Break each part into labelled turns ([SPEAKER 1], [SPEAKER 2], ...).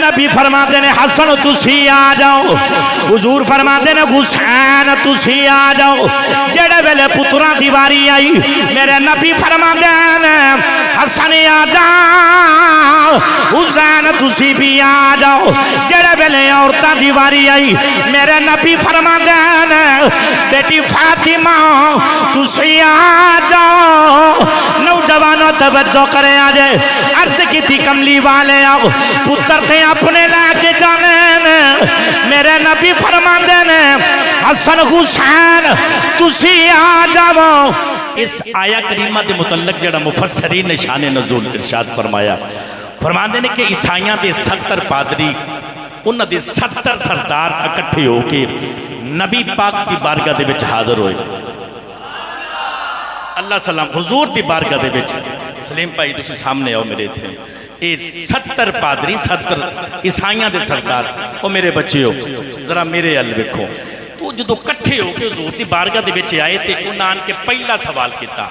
[SPEAKER 1] नबी फरमाते ने हसन तुसी आ जाओ, हुजूर फरमाते ने हुसैन तुसी आ जाओ। जेड़े वेले पुत्रा दी वारी आई मेरे नबी फरमाते ने हसन आ जाओ, हुसैन तुसी भी आ जाओ। जेड़े वेले औरतां दी वारी आई मेरे नबी फरमाते ने बेटी फातिमा तुसी आ जाओ। नौजवानों तवज्जो करे आज अर्ज की थी कमली वाले आओ पुत्र थे अपने लाके जाने ने मेरे नबी फरमाते ने हसन हुसैन तुसी आ जाओ। इस आया करीमा के मुतल्लक जड़ा मुफस्सरीन ने शान नज़ूल इरशाद फरमाया, फरमाते ने कि ईसाइयां दे 70 पादरी उन्हां दे 70 सरदार इकट्ठे होके नबी पाक की बारगाह दे विच हाज़र होए। अल्लाह सलाम हुजूर की बारगाह दे विच सलीम भाई तुसी सामने आओ मेरे इत्थे। ये 70 पादरी 70 ईसाइयां दे सरदार ओ मेरे बच्चे हो जरा मेरे अल वेखो। तो जो कट्ठे होके हुजूर की बारगाह दे विच आए तो उन्हां आन के पहला सवाल किया।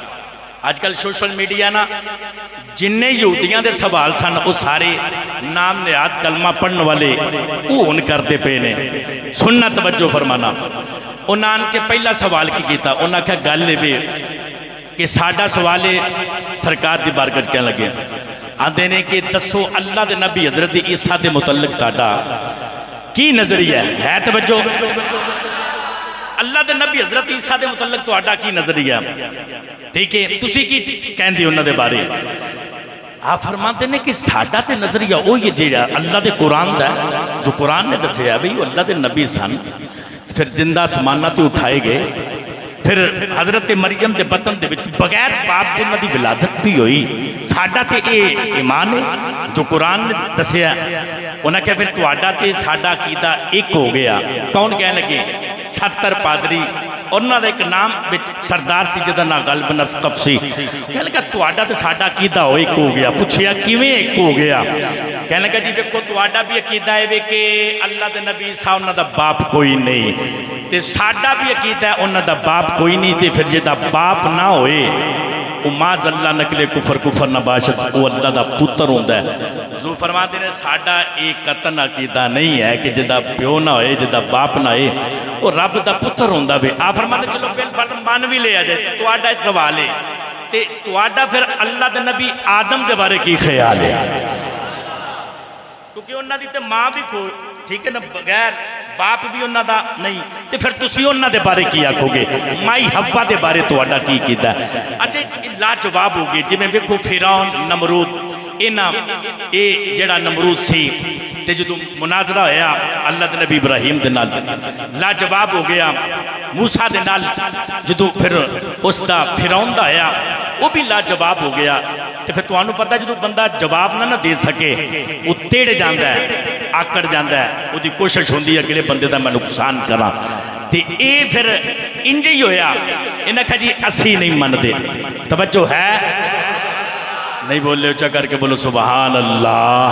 [SPEAKER 1] अजकल सोशल मीडिया ना जिन्ने यहूदियां दे सवाल सन वो सारे नाम निहाद कलमा पढ़ने वाले वो हुण करते पे ने। सुनना तवज्जो फरमाना। उन्हां आन के पहला सवाल की किया, उन्हां आख्या गल वे कि साडा सवाल है सरकार की बारगाह कह लगे आते ने कि दसो अल्लाह के नबी हजरत ईसा के मुतल्लिक ताड़ा की नजरिया है। तवज्जो अल्लाह के नबी हजरत ईसा के मुतल्लिक ताड़ा की नजरिया, ठीक है तुसी की कहंदे उन्हां दे बारे। आप फरमाते ने कि साडा ते नजरिया वो ही जेड़ा अल्लाह के कुरान दा जो कुरान ने दसिया भी अल्लाह के नबी सन, फिर जिंदा समाना ते उठाए गए, फिर हजरत मरियम के बतन के बगैर बाप के उन्होंने विलादत भी हुई। साडा ते ये ईमान है जो कुरान ने दसिया। उन्हें क्या फिर तुहाडा ते साडा अकीदा एक हो गया। कौन कह लगे 70 पादरी उन्होंने एक नाम सरदार सी जिहदा नाम गल्ब नस्कब सी। कह लगा तुहाडा ते साडा अकीदा हो एक हो गया। पुछया किवें एक हो गया? कह लगा जी देखो तुहाडा भी अकीदा है कि अल्लाह के नबी सा उन्हां दा बाप कोई नहीं, ते साडा भी अकीदा है उन्हां दा बाप कोई नहीं, तो फिर जिहदा बाप ना होए वो माज अल्लाह नकले कुफर कुफर नबाशत वो अल्लाह का पुत्र होंदा है। हुजूर फरमाते ने साडा एक कतन अकीदा नहीं है कि जिहदा प्यो ना होए जिहदा बाप ना होए वो रब का पुत्र होंदा वे। आ फरमाते चलो बिल फर्ज मान भी लिया जाए तुहाडा सवाल है ते तुहाडा फिर अल्लाह के नबी आदम के बारे की ख्याल है? क्योंकि उन्हां दी ते मां भी कोई ठीक है ना बगैर बाप भी उन्हां दा नहीं, तो फिर तुसी उन्हां दे बारे की आखोगे? माई हव्वा दे बारे तुहाडा की कीता? अच्छा लाजवाब हो गए जिवें वेखो फिरौन नमरूद इन्हां ये जिहड़ा नमरूद सी ते जदों मुनाजरा होया अल्लाह दे नबी इब्राहिम दे नाल लाजवाब हो गया। मूसा दे नाल जदों फिर उसदा फिरौन दा होया वो भी लाजवाब हो गया। तो फिर तुहानू पता जो बंदा जवाब ना दे सके वो तेड़ जाता है आकड़ जाता है, उसकी कोशिश होती है अगले बंदे का मैं नुकसान करा। तो ये फिर इंज ही होया। इन्हें आखा जी असी नहीं मनते। तवज्जो है नहीं बोले उच्चा करके बोलो सुबहान अल्लाह।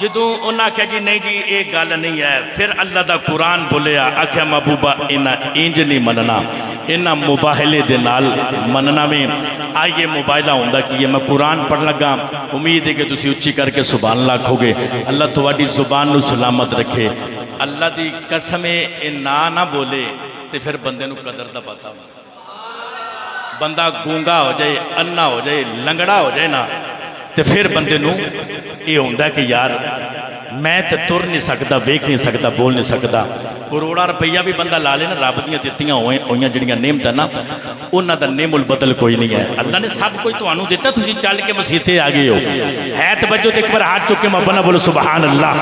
[SPEAKER 1] जो उन्हें आख्या जी नहीं जी ये गल नहीं है, फिर अल्लाह का कुरान बोलिया आख्या महबूबा इन्हें इंज नहीं मनना, इन्हें मुबाहले दे नाल मनना में आइए मुबाहला होंदा कि मैं कुरान पढ़ लगा। उम्मीद है कि तुसी उच्ची करके सुभान अल्लाह आखोगे। अल्लाह तुहाडी जुबान नू सलामत रखे। अल्लाह की कसम ये ना बोले तो फिर बंदे नू कदर का पता होंदा। बंदा गूंगा हो जाए अन्ना हो जाए लंगड़ा हो जाए ना तो फिर बंदे नू ये होंदा कि यार मैं तो तुर नहीं सकता वेख नहीं सकता बोल नहीं सकता। करोड़ा रुपया भी बंदा ला ले ना रब दियां दित्तियां होईयां जिहड़ियां नेमत ना उन्हां दा नेमुल बदल कोई नहीं है। अल्लाह ने सब कुछ तुहानू दिता तुसीं चल के मसीते आ गए हो। है तवज्जो तो एक बार हाथ चुक के मुहब्बत नाल बोलो सुबहान अल्लाह।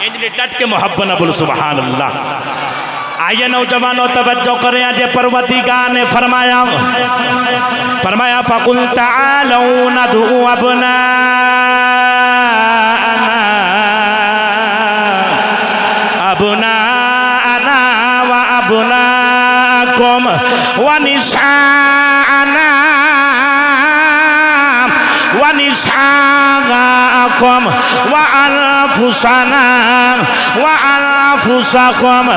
[SPEAKER 1] इंज ने टट के मुहब्बत नाल बोलो सुबहान अल्लाह। आइए नौजवानों तवज्जो करें। आज परवरदिगार ने फरमाया फकुल तालौ नदू अबनाअना व अबनाकुम व निसाअना व निसाअकुम व अनफुसना व अनफुसकुम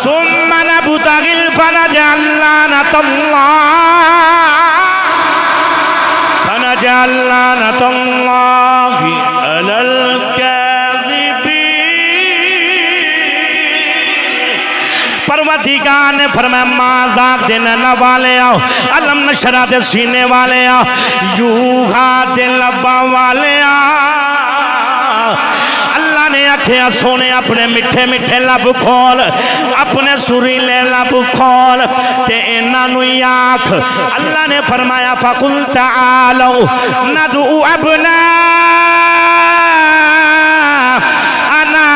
[SPEAKER 1] सुम्मा नबतगिल फनजअल लानतल्लाहि अलल परवरदिगार ने फरमाया माज़ा दिन न वाले आओ अलम नशरा दे सीने वाले आओ यूहा दिल लब्बा वाले आओ। अल्लाह ने आख्या सोने अपने मिठे मिठे लब खोल अपने सुरीले लब खोल ते इन्हां आख। अल्लाह ने फरमाया फकुल तआलो नदू अबना अना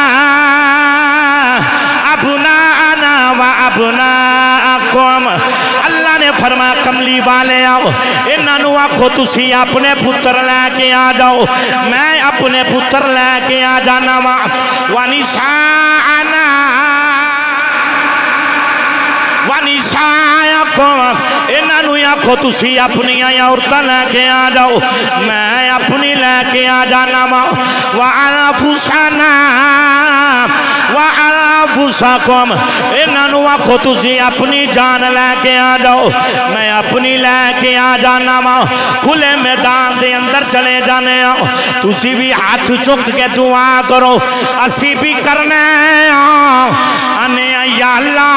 [SPEAKER 1] अबना अना व अबना अकुम। अल्लाह ने फरमाया कमली वाले आओ इन्हों आखो तुसी अपने पुत्र लैके आ जाओ मैं अपने पुत्र लैके आ जाना वा वनिशाना इन्हों आखो तुसी अपनी औरतां लैके आ जाओ मैं अपनी लैके आ जाना वा वअनफुसना वअनफुसकुम इन्हों आखो तुसी अपनी जान लैके आ जाओ मैं अपनी लैके आ जाना वा। खुले मैदान के अंदर चले जाने तुसी भी हाथ चुक के दुआ करो असी भी करने आने या अल्लाह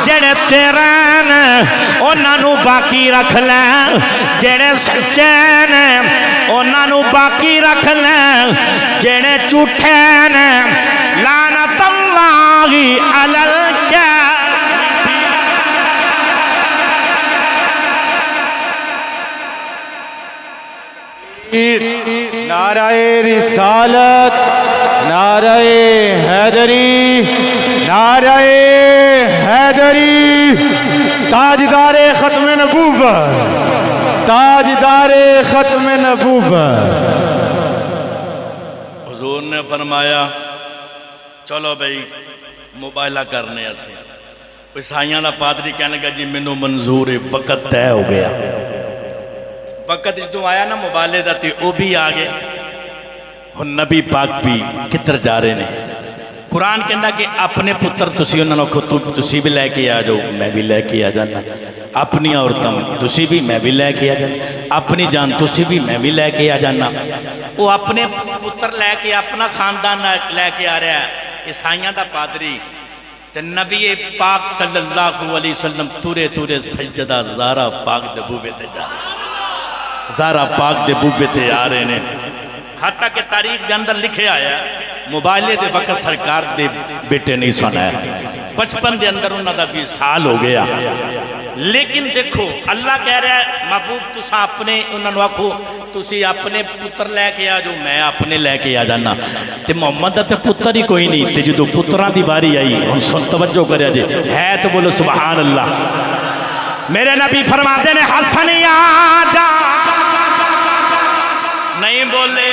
[SPEAKER 1] जेड़े तेरे ने उन्होंने बाकी रख ले जेड़े सच्चे ने उन्होंने बाकी रख ले जेड़े झूठे ने लानतुल्लाहि अलल
[SPEAKER 2] नाराए रिसालत नाराए हैदरी नाराए हैदरी ताजदारे खत्म नबूवत ताजदारे खत्म नबूवत।
[SPEAKER 1] हुजूर ने फरमाया चलो भाई मुबाइला करने असी ईसाइयां का पादरी कहने लगा जी मैनू मंजूर है वक़्त तय हो गया। वक़्त जो आया ना मुबाले का तो वह भी आ गए हुण नबी पाक भी किधर जा रहे हैं। कुरान कहता कि अपने पुत्र तुसी उन्होंने आखो तुसी भी लैके आ जाओ मैं भी लैके आ जाना अपनी औरतां तुसी भी मैं भी लैके आ जाना अपनी जान तुसी भी मैं भी लैके आ जाना। वो अपने पुत्र लैके अपना खानदान लैके आ रहा है ईसाइयां का पादरी ते नबी पाक सल्लल्लाहु अलैहि वसल्लम तुरे तुरे सजदा ज़ारा पाक दे बूबे ते जा ज़ारा पाक दे बूबे ते आ रहे ने। हत्ता के तारीख के अंदर लिखे आया मुबाइले दे वक़्त सरकार दे बेटे नहीं सुनाया 55 के अंदर उन्होंने 20 साल हो गया। लेकिन देखो अल्लाह कह रहा है महबूब तुसा अपने उन्होंने आखो तुसी अपने पुत्र लैके आ जाओ मैं अपने लैके आ जाना। तो मोहम्मद का तो पुत्र ही कोई नहीं तो जो पुत्रां की बारी आई हम सुन तवज्जो करिया जी है तो बोलो सुभान अल्लाह। मेरे नबी फरमाते ने हसन आ जा नहीं बोले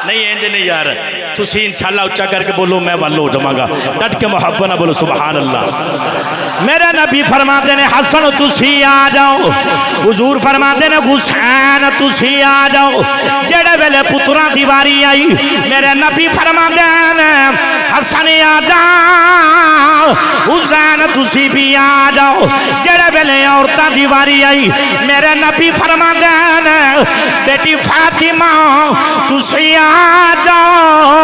[SPEAKER 1] नहीं इंज नहीं यार तुसी इंशाल्लाह उच्चा करके बोलो मैं वल हो जावांगा डट के मुहब्बत ना बोलो सुभान अल्लाह। मेरे नबी फरमाते ने हसन तुसी आ जाओ हुजूर फरमाते ने हुसैन तुसी आ जाओ जेड़े वेले पुत्रां दी वारी आई मेरे नबी फरमाते ने हसन आ जाओ हुसैन तुसी भी आ जाओ जेड़े वेले औरतां दी वारी आई मेरे नबी फरमाते ने बेटी फातिमा तुसी आ जाओ।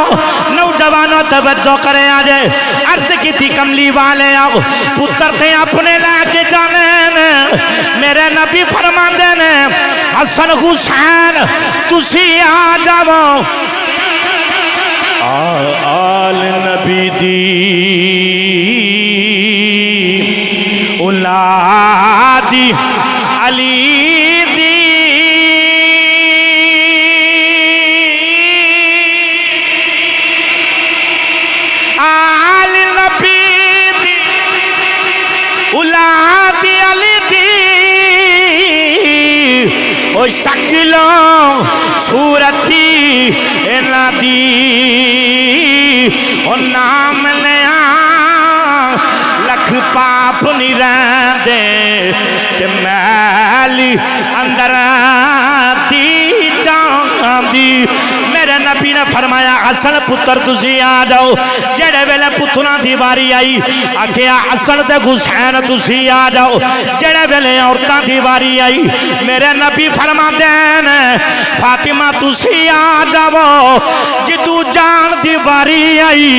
[SPEAKER 1] नौजवानों तवज्जो करे आज अर्ज की थी कमली वाले आओ पुत्र थे अपने लैके जाने ने मेरे नबी फरमाते ने हसन हुसैन तुसी आ जाओ। आल नबी दी औलादी अली शक्लों सूरती इन्हां दी ओ नाम लिया लख पाप नहीं रहंदे ते मैली अंदर दी जांदी मेरे मेरे नबी ने फरमाया हसन पुत्र तुसी आ जाओ। जेड़े वेले पुत्तरां दी बारी आई आखिया हसन ते हुसैन तुसी आ जाओ। जेड़े वेले औरतां दी बारी आई मेरे नबी फरमाते हैं फातिमा तुसी आ जाओ। जिदू जान दी बारी आई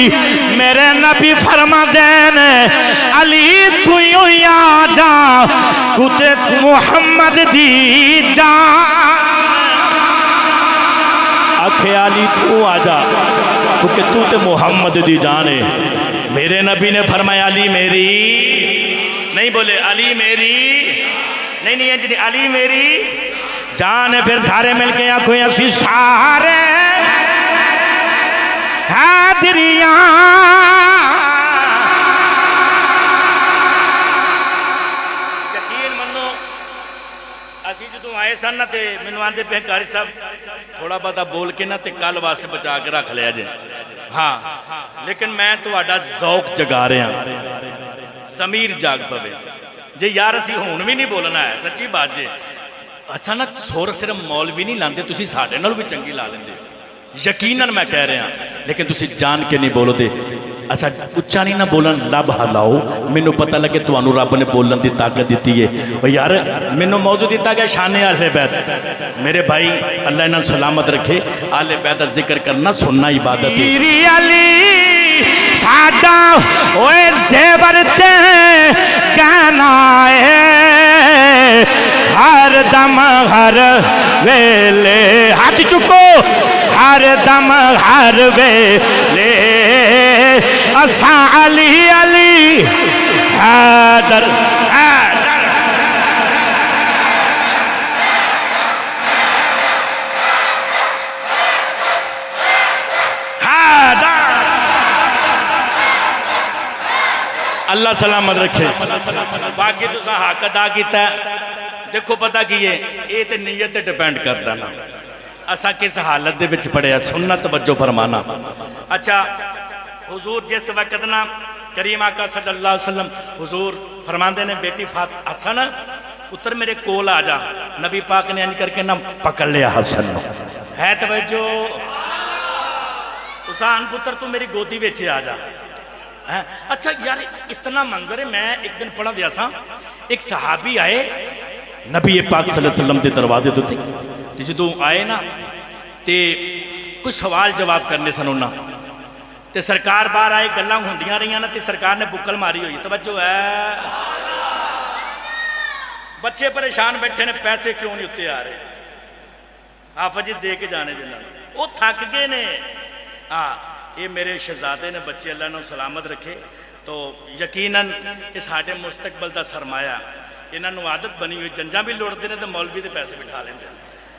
[SPEAKER 1] मेरे नबी फरमाते हैं अली तू ही आ जा कुते मुहम्मद दी जान। आखे अली तू आ जा क्योंकि तू तो मुहम्मद दी जान है। मेरे नबी ने फरमाया अली मेरी नहीं बोले अली मेरी नहीं नहीं जी अली मेरी जान है। फिर सारे मिलके आखो असी सारे हैदरियां यकीन मनो असी जो आए सन ना ते मैनू आंदे पे कारी साहब थोड़ा बहुता बोल के ना ते कल वास्ते बचा के रख लिया जे। हाँ लेकिन मैं तुहाडा ज़ौक जगा रहा समीर जाग पवे जे यार असी हुण भी नहीं बोलना है सच्ची बात जे। अच्छा ना सुर सिर्फ मौलवी नहीं लाते तुसी साडे नाल भी चंगी ला लेंदे यकीनन मैं कह रहा लेकिन तुसी जान के नहीं बोलते। अच्छा उच्चा नहीं ना बोलन लब हलाओ मैनू पता लगे तुहानू रब ने बोलन की ताकत दी है। यार मैनू मौजू दिता गया शाने आले बैत मेरे भाई अल्लाह इन्हें सलामत रखे। आले बैत का जिक्र करना सुनना इबादत है। साडा ओए ज़ेवर ते कहना है हर दम हर वेले हाथ चुको हर दम हर वेले असा अली अली हैदर हैदर हैदर अल्लाह सलामत रखे। बाकी तुसा हक अदा किया देखो पता की है ये तो नीयत ते डिपेंड करता ना असा किस हालत दे विच पढ़िया सुनना तवज्जो फरमाना। अच्छा हुजूर जिस वक्त ना करीम आका सल्लल्लाहु अलैहि वसल्लम हुजूर फरमाते ने बेटी हसन पुत्र मेरे कोल आ जा। नबी पाक ने इंज करके ना पकड़ लिया हसन है तवज्जो हुसैन पुत्र तू मेरी गोदी विच आ जा है। अच्छा यार इतना मंजर है मैं एक दिन पढ़ा दिया सा एक सहाबी आए नबी पाक सल्लल्लाहु अलैहि वसल्लम के दरवाजे उत्ते जो आए ना ते कुछ सवाल जवाब करने सन उन्होंने ते सरकार बाहर आए गल्लां होंदियां रही ना ते सरकार ने बुक्कल मारी हुई तवज्जो है। बच्चे परेशान बैठे ने पैसे क्यों नहीं उत्ते आ रहे हाफज जी दे के जाने जिन्होंने वो थक गए ने। हाँ ये मेरे शहजादे ने बच्चे अल्लाह ने सलामत रखे तो यकीनन ये साडे मुस्तकबल का सरमाया इन्होंने आदत बनी हुई जंजा भी लुटते हैं तो मौलवी के पैसे बिठा लेंगे।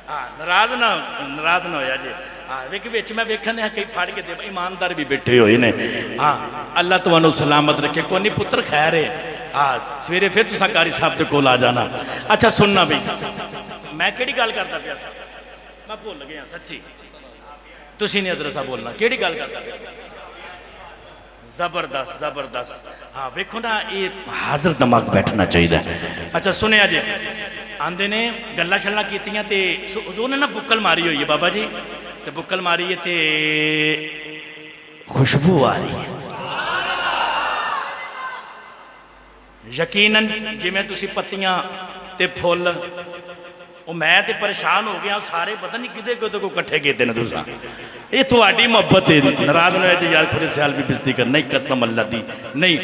[SPEAKER 1] हाँ नाराज ना होया जी। हाँ वेख मैं वेखन कई फड़ के दे ईमानदार भी बैठे हुए ने। हाँ अल्लाह तुहानू सलामत रखे कोई नहीं पुत्र खैर है। हाँ सवेरे फिर तुसा कारी साहब के कोल आ जाना। अच्छा सुनना भी मैं किहड़ी गल करता पिया मैं भुल गया सच्ची तुसी नहीं अदरसा बोलना किहड़ी गल करता पिया जबरदस्त जबरदस्त। हाँ वेखो ना ये हाजिर दिमाग बैठना चाहिए। अच्छा सुनिया जी आंदे ने गल्लां शल्लां कीतियां ते हुजूर ने ना बुक्कल मारी हुई है बाबा जी ते बुक्कल मारी है ते खुशबू आ रही है यकीनन जिवें तुसी पत्तियां ते फुल वो मैं तो परेशान हो गया सारे पता नहीं किदे किदे को इकट्ठे किए ने तुसा ये थोड़ी मोहब्बत है। नाराज ना हो यार खुद सियाल भी बिजती कर नहीं कसम अल्लाह दी नहीं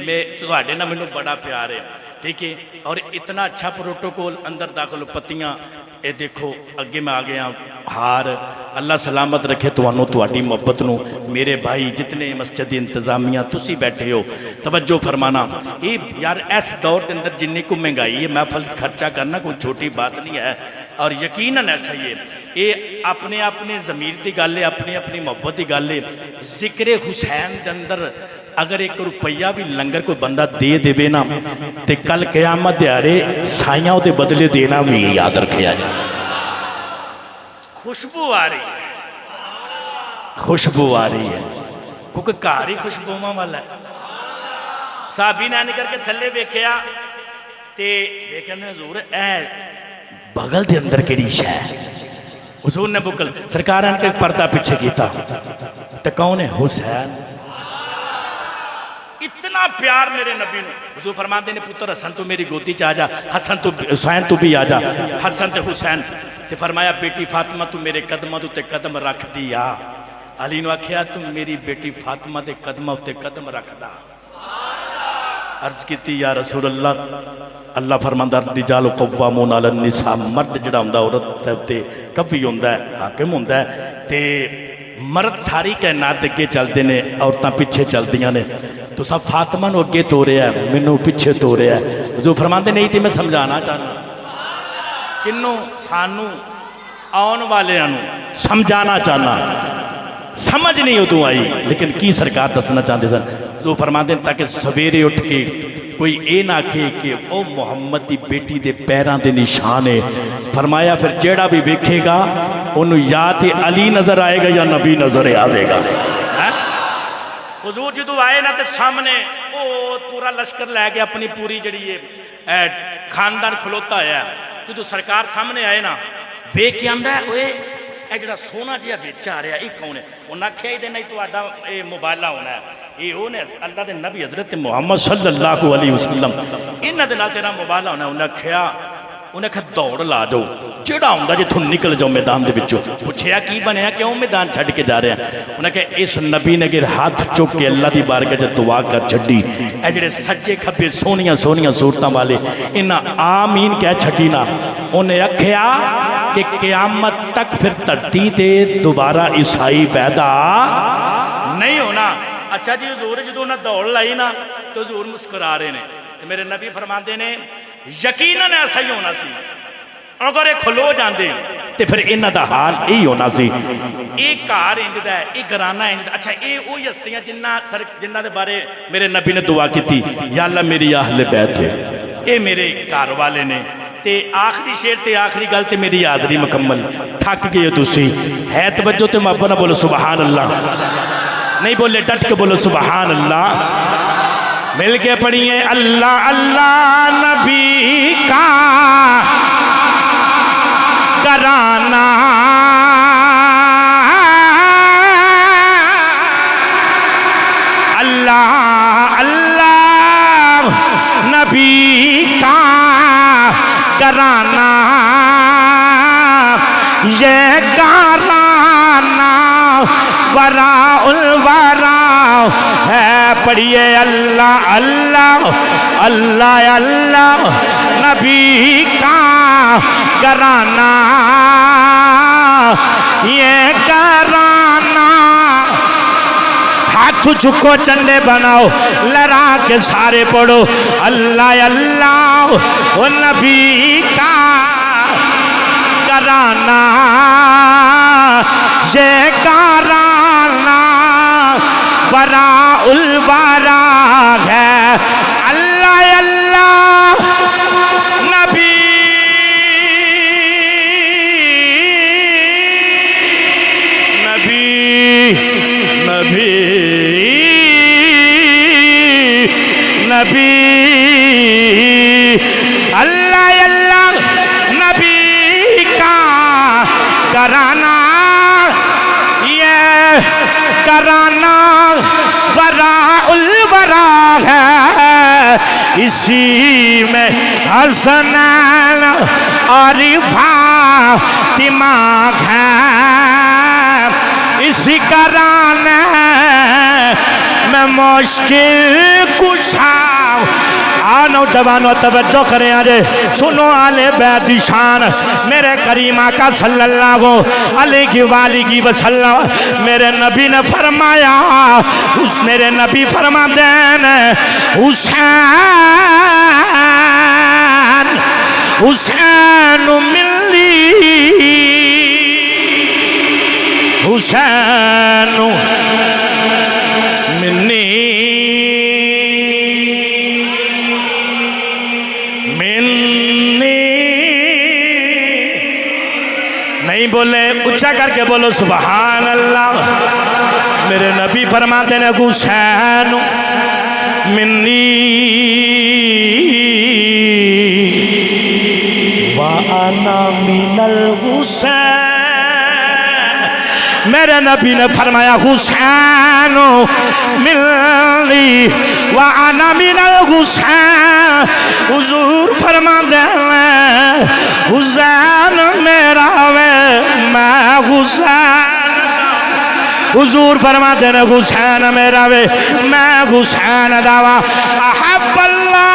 [SPEAKER 1] मैं थोड़े ना मैनू बड़ा प्यार है ठीक है। और इतना अच्छा प्रोटोकॉल अंदर दाखिल पत्तियां ये देखो अगे मैं आ गया हार अल्लाह सलामत रखे तुहानू तुहाडी मोहब्बत नू। मेरे भाई जितने मस्जिद इंतजामिया तुसी बैठे हो तवज्जो फरमाना ये यार इस दौर के अंदर जिन्नी को महंगाई है महफल खर्चा करना कोई छोटी बात नहीं है। और यकीनन ऐसा ही है ये अपने अपने ज़मीर की गल है अपनी अपनी मोहब्बत की गल है। जिक्र हुसैन के अंदर अगर एक रुपया भी लंगर कोई बंदा दे देवे ना तो कल क़यामत दिहाड़े साइयां उहदे बदले देना भी याद रखे जाए। खुशबू आ रही है खुशबू आ रही है क्योंकि घर ही खुशबूवां वाला है। साहबी ने करके थले वेख्या ते वेख्या हजूर ए बगल के अंदर केड़ी शै हुजूर ने बुकल सरकार ने पर्दा पीछे किया तो कौन है? हुसैन। इतना प्यार मेरे नबी ने। हुजूर फरमाते ने पुत्र हसन तू मेरी गोदी च आ जा, हसन तू हुसैन तू भी आ जा, हसन ते हुसैन ते फरमाया बेटी फातिमा तू मेरे कदमां उत्ते कदम रख दिया। अली ने आख्या तू मेरी बेटी फातिमा के कदमां उत्ते कदम रखदा। अर्ज की या रसूल अल्लाह, अल्लाह फरमांदा रिजालु कव्वामून अलन निसा, मर्द जिहड़ा हुंदा औरत दे उत्ते कभी हुंदा है, हाकिम हुंदा है, ते मर्द सारी कायनात अगे चलते ने, औरतां पिछे चलदियां ने। तुसा फातिमा नूं अगे तोरिया, मैनू पिछे तोरिया। जो फरमाते नहीं तो मैं समझाना चाहना किनू, सानू आने वाले समझाना चाहना। समझ नहीं उदों आई, लेकिन की सरकार दसना चाहते सन। जो फरमाते ताकि सवेरे उठ के कोई ये ना आखे कि वह मुहम्मद की बेटी के पैरों के निशान है। फरमाया फिर जेड़ा भी वेखेगा उन्होंने या तो अली नज़र आएगा या नबी नज़र आएगा। हुजूर जो आए ना तो सामने वो पूरा लश्कर लैके अपनी पूरी जी खानदान खलोता है। जो सरकार सामने आए ना वेख के आंदा है जो सोना जिहा बिच आ रहा ये कौन है? उन्हें आख्या ये नहीं तो मुबाला होना है, ये उन्हें अल्लाह के नबी हजरत मुहम्मद सल्लल्लाहु अलैहि वसल्लम इन्हां दे नाल तेरा मुबाला होना। उन्हें आख्या दौड़ ला जाओ, जेड़ा आउंदा जे तुम निकल जाओ मैदान दे विचों। पुछया की बनया, क्यों मैदान छड्ड के जा रहे हैं? उन्हें कहा इस नबी ने गिर हाथ चुक के अल्लाह की बारगाह च दुआ कर छड्डी। ए जिहड़े सज्जे खब्बे सोहनियां सोहनियां सूरतां वाले इन्हां आमीन कह छड्डी ना। उन्हें आख्या कि क़यामत तक फिर धरती ते दोबारा ईसाई पैदा नहीं होना। अच्छा जी हजूर जो उन्हें दौड़ लाई ना तो हजूर मुस्कुरा रहे हैं। तो मेरे नबी फरमाते ने यकीनन ऐसा ही होना सी, अगर ये खलो जाते तो फिर इन्हों का हाल यही होना सी। ये घर इंजदा है, ये घराना इंजदा। अच्छा ये वही हस्तियां जिन्हों के बारे मेरे नबी ने दुआ की, या अल्लाह मेरी अहले बैत है, ये मेरे घर वाले ने। ते आखिरी शेर ते आखिरी गल ते मेरी यादरी मुकम्मल। थक गए हो तुसी, है तवज्जो ते मुहब्बत ना बोलो सुबहान अल्लाह, नहीं बोले डट के बोलो सुबहान अल्लाह। मिल के पढ़िए अल्लाह अल्लाह नबी का कराना, अल्लाह अल्लाह नबी का कराना, ये कराना वरा उल वरा है। पढ़िए अल्लाह अल्लाह अल्लाह अल्लाह नबी का कराना, ये कराना। हाथ चुको चंडे बनाओ लड़ा के सारे पढ़ो अल्लाह अल्लाह ओ नबी का कराना, ये कराना बरा उल बरा है। अल्लाह अल्लाह नबी नबी नबी नबी अल्लाह अल्लाह नबी का कराना, ये कराना बरा उल बरा है। इसी में हसनैन और फातिमा है, इसी कराने में मुश्किल कुशा। नौजवानों तवज्जो करें, अरे सुनो आले बैत दी शान। मेरे करीम आका सल्लल्लाहु अलैहि वसल्लम मेरे नबी ने फरमाया, उस मेरे नबी फरमाते हैं हुसैन हुसैन मिली, हुसैन मिन्नी नहीं बोले, ऊंचा करके बोलो सुभान अल्लाह। मेरे नबी फरमाते हैं हुसैन मिन्नी व अना मिनल हुसैन, मेरे नबी ने फरमाया हुसैन मिलनी व अना मिनल हुसैन। हुजूर फरमाते हैं हुसैन मेरा वे मैं हुसैन। हुजूर फरमाते हैं हुसैन मेरा वे मैं हुसैन दावा। अहब्बल्लाह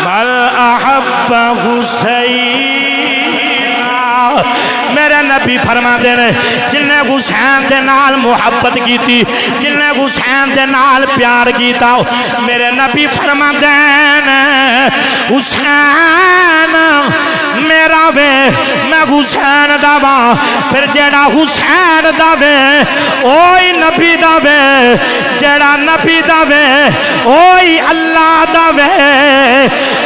[SPEAKER 1] मल अहब्बा हुसैना। मेरे नबी फरमाते ने जिन्ने हुसैन दे नाल मुहब्बत की थी, जिन्ने हुसैन दे नाल प्यार किया, मेरे नबी फरमाते ने हुसैन मेरा वे मैं हुसैन दावा। फिर जेड़ा हुसैन दावे ओही नबी दावे, जेड़ा नबी दावे ओही अल्लाह दावे।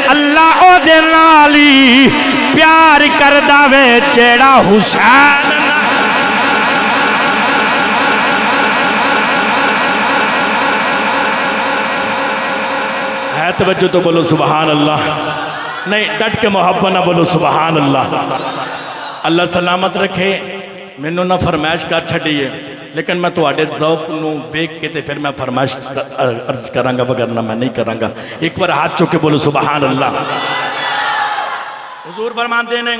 [SPEAKER 1] अल्लाह ओदे नाल ही प्यार करदा वे जेड़ा हुसैन। है तवज्जो तो बोलो सुभान अल्लाह। नहीं डट के मोहब्बत ना बोलो सुभान अल्लाह। अल्लाह सलामत रखे। मैनू ना फरमाइश कर छड़िए, लेकिन मैं तुहाडे ज़ौक नू वेख के ते फिर मैं फरमाइश अर्ज करांगा, वगरना मैं नहीं करांगा। एक बार हाथ चुक के बोलो सुभान अल्लाह। हुजूर फरमाते ने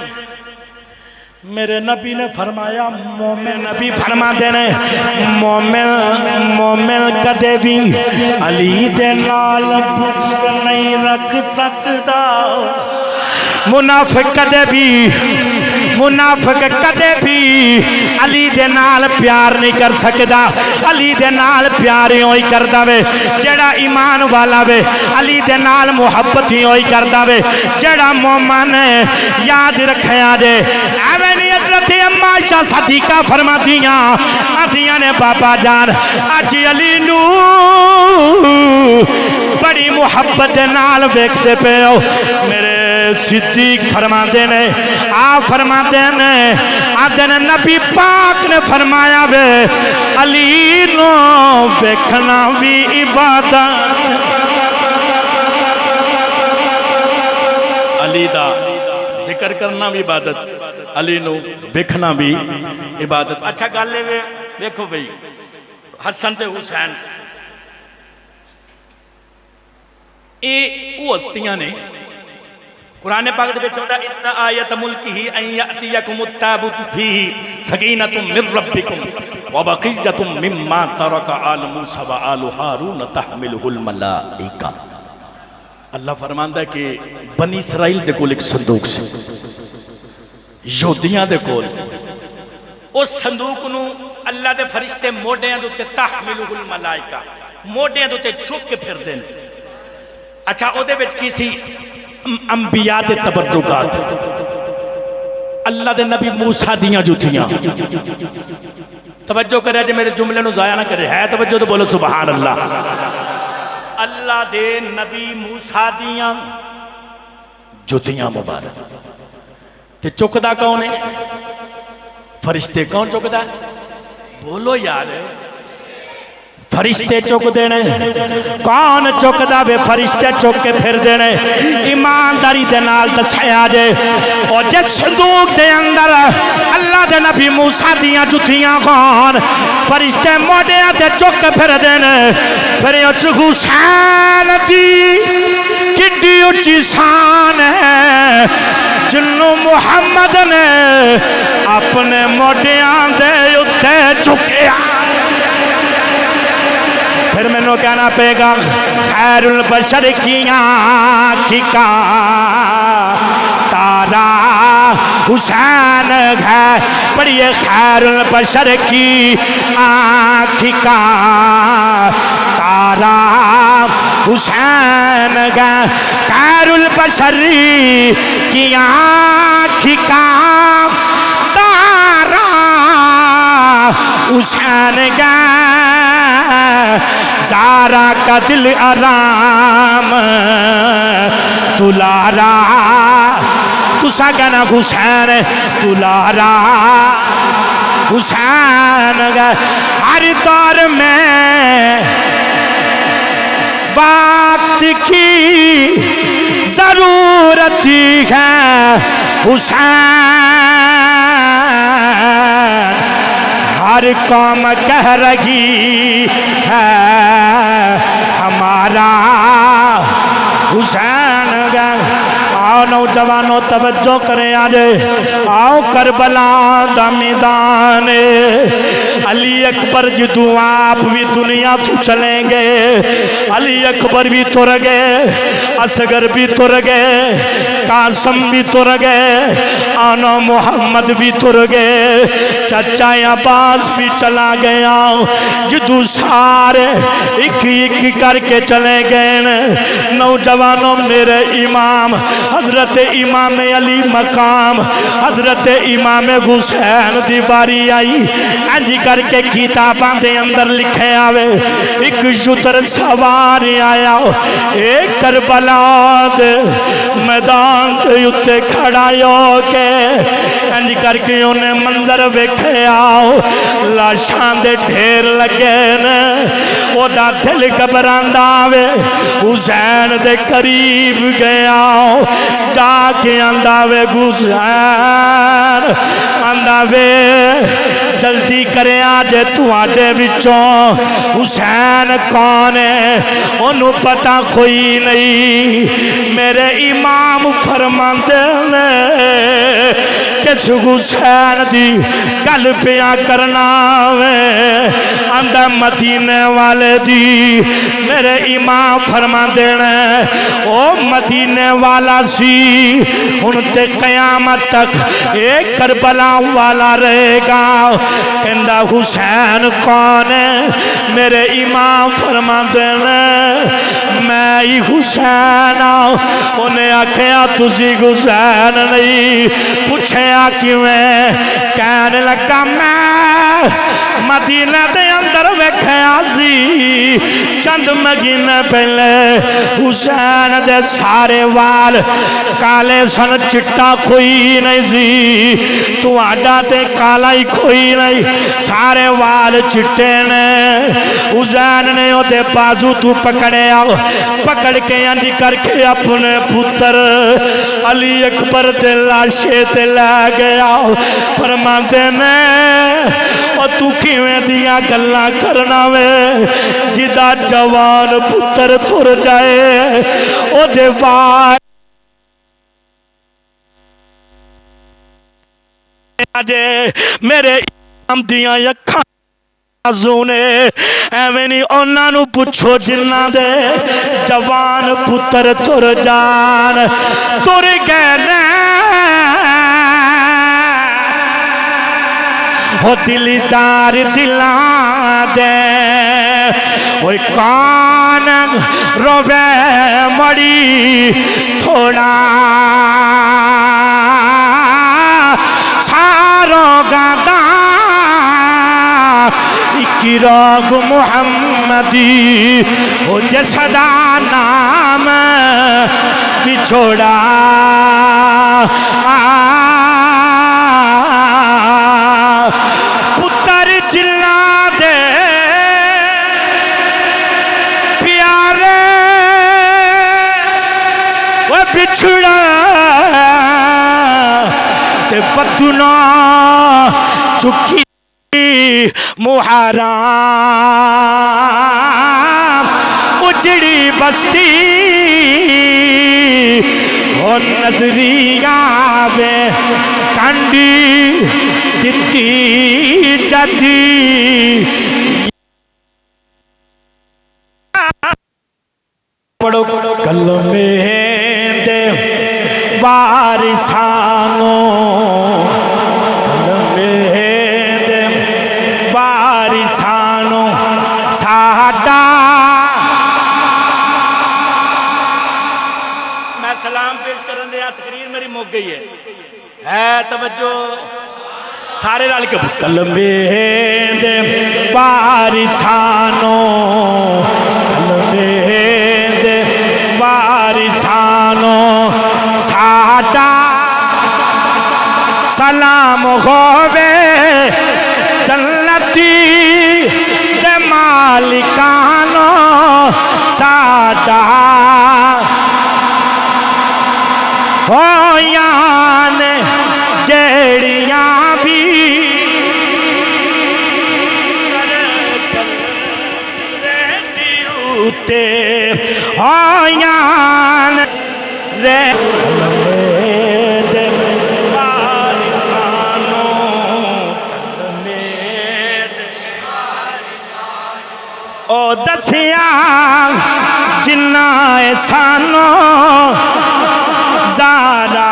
[SPEAKER 1] मेरे नबी ने फरमाया मोमिन, नबी फरमाते ने मोमिन मोमिन कदे भी अली दे नाल बुग़्ज़ नहीं रख सकता। मुनाफिक कदे भी अली दे नाल प्यार नहीं कर सकता। अली दे नाल प्यार ही होई करदा वे जेड़ा ईमान वाला वे। अली दे नाल मुहब्बत ही होई करदा वे जेड़ा मोमन है। याद रखया जे एवें नहीं हज़रत अम्मा आयशा सदीका फरमातियां आदियां ने बाबा जान अज अली नू बड़ी मुहब्बत दे नाल वेखदे पे हो। मेरे सिद्दीक फरमाते ने आप फरमाते ने आदन नबी पाक ने फरमाया वे अली नो देखना भी इबादत। अली दा जिक्र करना भी इबादत, अली नो देखना भी इबादत। अच्छा गल है देखो भाई हसन ते हुसैन ये वो हस्तियां ने कुरान पाक दे विच होंदा इन्ना आयत मुल्किही अन यातियकुमुत ताबूत फीही सकीनतुम मिर रब्बिकुम व बक़िय्यतुम मिम्मा तरका आल मूसा व आल हारून तहमिलुहुल मलाइका। अल्लाह फरमांदा है कि बनी इसराइल दे कोल एक संदूक से यहूदियां दे कोल उस संदूक नू अल्लाह दे फरिश्ते मोढियां दे उत्ते तहमिलुहुल मलाइका मोढियां दे उत्ते चुक के फिरदे ने। अच्छा ओदे विच की सी अंबिया दे तबर्रुकात, अल्लाह दे नबी मूसा दियां जुतियां। तवज्जो करे जे मेरे जुमले नू जाया ना करे। है तवज्जो तो बोलो सुभान अल्लाह। अल्लाह दे नबी मूसा दियां जुतियां मुबारक। ते चुकदा कौन है? फरिश्ते। कौन चुकदा? बोलो यार। फरिश्ते चुक देने। कौन चुकदा वे? फरिश्ते चुक के फिर देने। ईमानदारी दे नाल दस्या जे और जिस संदूक दे अंदर अल्लाह दे नबी मूसा दियां जुतियां कौन फरिश्ते मोढियां ते चुक के फिर देने। फिर उस हुसैन दी किड्डी उच्ची शान है जिन्नू मुहम्मद ने अपने मोढियां दे उत्ते चुकिया। फिर मैनू कहना पेगा खैरुल बशर की आँखी का तारा हुसैन है। पढ़िए खैरुल बशर की आँखी का तारा हुसैन है। खैरुल बशर की आँखी का तारा हुसैन है। ज़ारा का दिल आराम दुलारा तुसा कहना हुसैन दुलारा हुसैन हर दौर में वक्त की जरूरत है
[SPEAKER 3] हुसैन हर कौम कह रही है हमारा हुसैन। आओ नौजवानों तवज्जो करें, आज आओ करबला दा मैदान। अली अकबर जदू आप भी दुनिया तो चलेंगे, अली अकबर भी तुर गए, असगर भी तुर गए, कासम भी तुर गए, आनो मोहम्मद भी तुर गए, चाचा अब्बास भी चला गया। जदू सारे एक एक करके चले गए, नौजवानों मेरे इमाम हजरत इमाम अली मकाम हजरत इमाम हुसैन दी बारी आई। इंज करके किताबां दे अंदर लिखे आवे, एक शुतर सवार आया एक करबला दे मैदान दे उत्ते खड़ा हो के इंज करके उन्हें मंजर वेखे आओ, लाशां दे ढेर लगे ने, ओदा दिल घबरांदा वे। हुसैन दे करीब गया जाके आंदा वे हुसैन, आंदा वे जल्दी करे आज तुहाडे विचों हुसैन कौन है, ओनू पता कोई नहीं। मेरे इमाम फरमांदे ने किस हुसैन दी गल पिया करना वे, आंदा मदीने वाले दी। मेरे इमाम फरमांदे ने ओ मदीने वाला सी, हुण ते कयामत तक एक करबला वाला रहेगा। कहंदा हुसैन कौन है? मेरे इमाम फरमांदे ने मैं ही हुसैन आं। उन्हें आख्या तुसी हुसैन नहीं, पूछया किवें? कहने लगा मैं मदीने दे अंदर वेख्या सी चंद महीने पहले हुसैन दे सारे वाल काले सन, चिट्टा कोई नहीं सी, तुहाडा ते काला ही कोई नहीं, सारे वाल चिट्टे ने। हुसैन ने ओदे बाजू तू पकड़िया, पकड़ के इंज करके अपने पुत्र अली अकबर दे लाशे ते लै गया। फरमांदे ने ओ तू किवें दियां गल्लां करना वे, जिदा जवान पुत्र तुर जाए ओदे वाल मेरे इमाम दियां अखां ने एवें नहीं उन्होंने पुछो जिन्ना दे जवान पुत्र तुर जान, तुर गए हो दिलदार दिला दे। वो कौन रोवे मड़ी थोड़ा सारो गादा रोग मुहम्मदी हो जसदा नाम बिछोड़ा। पुत्र चिल्ला दे प्यारे वो बिछड़ा ते पतुना चुकी मुहर्रम उजड़ी बस्ती हो नजरिया वे कंडी दिती जदी। पढ़ो कलमे दे वारिसानो, साडा मैं सलाम पेश करन दे तकरीर मेरी मुक गई है तवज्जो सारे रल के। कलमे दे वारिसानो, कलमे दे वारिसानो साडा सलाम होवे जन्नती मालिकानो साडा हो याने दसिया जिन्ना एहसानो ज़ारा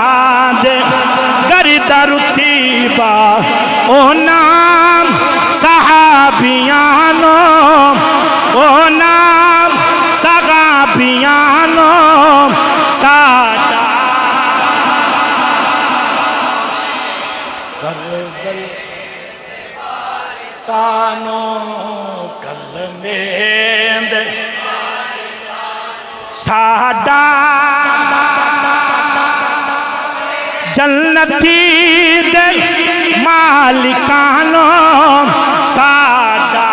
[SPEAKER 3] दे गर्दा रुतीबा ओ नाम सहाबियानो ओ नाम सहाबियानो साडा सानो कलमेंद साडा जन्नती दे मालिकानो साडा